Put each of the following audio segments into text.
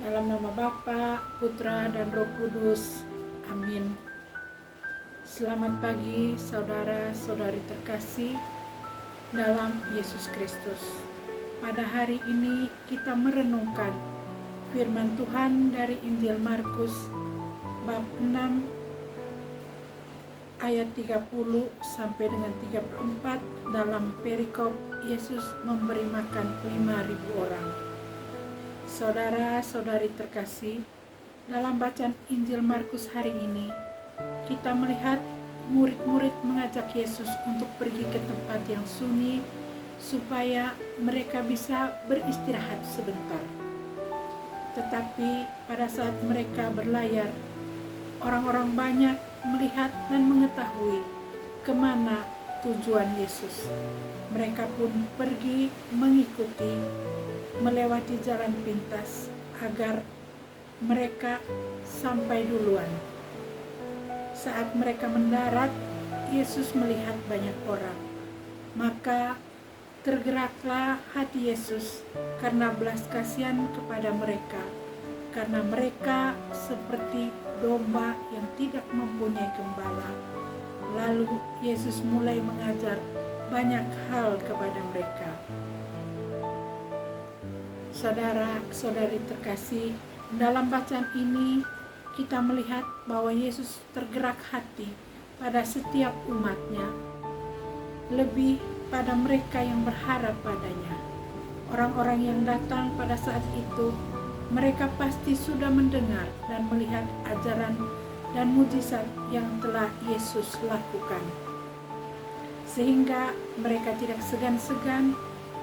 Dalam nama Bapa, Putra, dan Roh Kudus. Amin. Selamat pagi saudara-saudari terkasih dalam Yesus Kristus. Pada hari ini kita merenungkan firman Tuhan dari Injil Markus bab 6 ayat 30 sampai dengan 34 dalam perikop Yesus memberi makan 5.000 orang. Saudara-saudari terkasih, dalam bacaan Injil Markus hari ini, kita melihat murid-murid mengajak Yesus untuk pergi ke tempat yang sunyi supaya mereka bisa beristirahat sebentar. Tetapi pada saat mereka berlayar, orang-orang banyak melihat dan mengetahui kemana tujuan Yesus. Mereka pun pergi mengikuti, melewati jalan pintas agar mereka sampai duluan. Saat mereka mendarat, Yesus melihat banyak orang. Maka tergeraklah hati Yesus karena belas kasihan kepada mereka, karena mereka seperti domba yang tidak mempunyai gembala. Lalu Yesus mulai mengajar banyak hal kepada mereka. Saudara-saudari terkasih, dalam bacaan ini kita melihat bahwa Yesus tergerak hati pada setiap umatnya, lebih pada mereka yang berharap padanya. Orang-orang yang datang pada saat itu, mereka pasti sudah mendengar dan melihat ajaran dan mujizat yang telah Yesus lakukan, sehingga mereka tidak segan-segan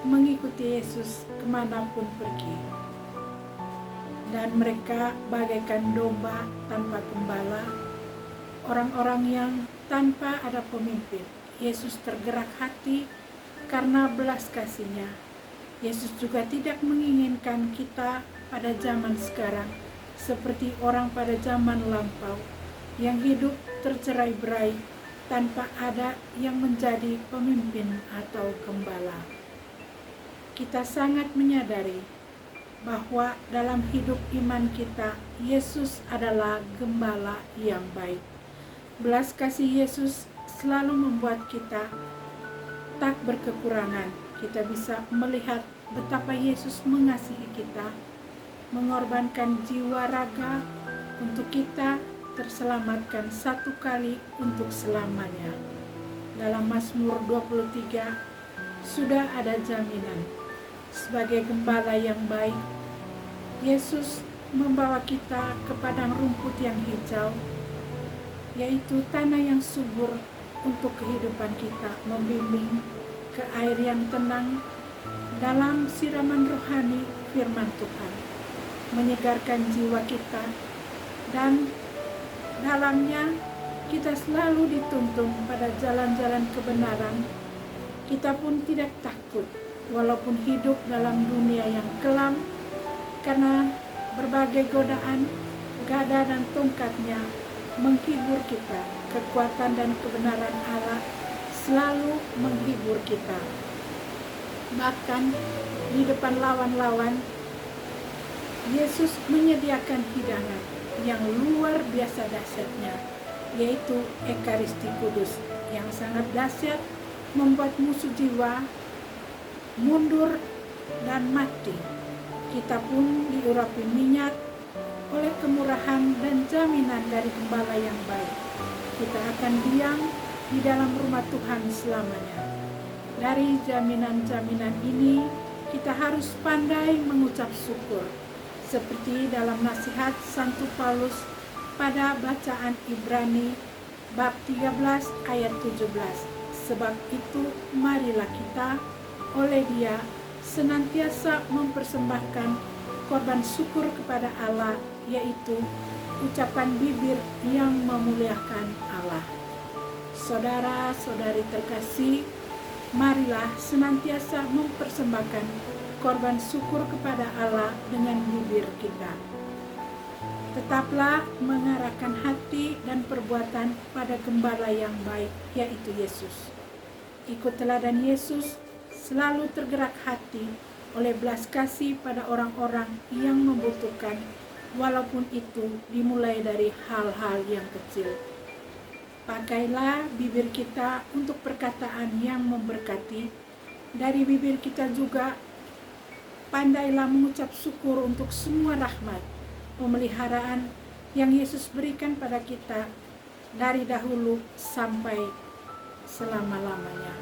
mengikuti Yesus kemanapun pergi. Dan mereka bagaikan domba tanpa gembala, orang-orang yang tanpa ada pemimpin. Yesus tergerak hati karena belas kasih-Nya. Yesus juga tidak menginginkan kita pada zaman sekarang seperti orang pada zaman lampau yang hidup tercerai-berai tanpa ada yang menjadi pemimpin atau gembala. Kita sangat menyadari bahwa dalam hidup iman kita, Yesus adalah gembala yang baik. Belas kasih Yesus selalu membuat kita tak berkekurangan. Kita bisa melihat betapa Yesus mengasihi kita, mengorbankan jiwa raga untuk kita terselamatkan satu kali untuk selamanya. Dalam Mazmur 23 sudah ada jaminan. Sebagai gembala yang baik, Yesus membawa kita ke padang rumput yang hijau, yaitu tanah yang subur untuk kehidupan kita, membimbing ke air yang tenang dalam siraman rohani firman Tuhan, menyegarkan jiwa kita, dan dalamnya kita selalu dituntun pada jalan-jalan kebenaran. Kita pun tidak takut walaupun hidup dalam dunia yang kelam, karena berbagai godaan, gada dan tongkatnya menghibur kita. Kekuatan dan kebenaran Allah selalu menghibur kita. Bahkan di depan lawan-lawan, Yesus menyediakan hidangan yang luar biasa dahsyatnya, yaitu Ekaristi Kudus yang sangat dahsyat, membuat musuh jiwa mundur dan mati. Kita pun diurapi minyak oleh kemurahan dan jaminan dari gembala yang baik. Kita akan diam di dalam rumah Tuhan selamanya. Dari jaminan-jaminan ini, kita harus pandai mengucap syukur, seperti dalam nasihat Santo Paulus pada bacaan Ibrani bab 13 ayat 17. Sebab itu marilah kita oleh Dia senantiasa mempersembahkan korban syukur kepada Allah, yaitu ucapan bibir yang memuliakan Allah. Saudara-saudari terkasih, marilah senantiasa mempersembahkan korban syukur kepada Allah dengan bibir kita. Tetaplah mengarahkan hati dan perbuatan pada gembala yang baik, yaitu Yesus. Ikut teladan Yesus, selalu tergerak hati oleh belas kasih pada orang-orang yang membutuhkan, walaupun itu dimulai dari hal-hal yang kecil. Pakailah bibir kita untuk perkataan yang memberkati. Dari bibir kita juga pandailah mengucap syukur untuk semua rahmat, pemeliharaan yang Yesus berikan pada kita dari dahulu sampai selama-lamanya.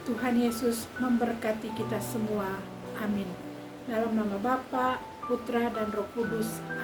Tuhan Yesus memberkati kita semua. Amin. Dalam nama Bapa, Putra, dan Roh Kudus. Amin.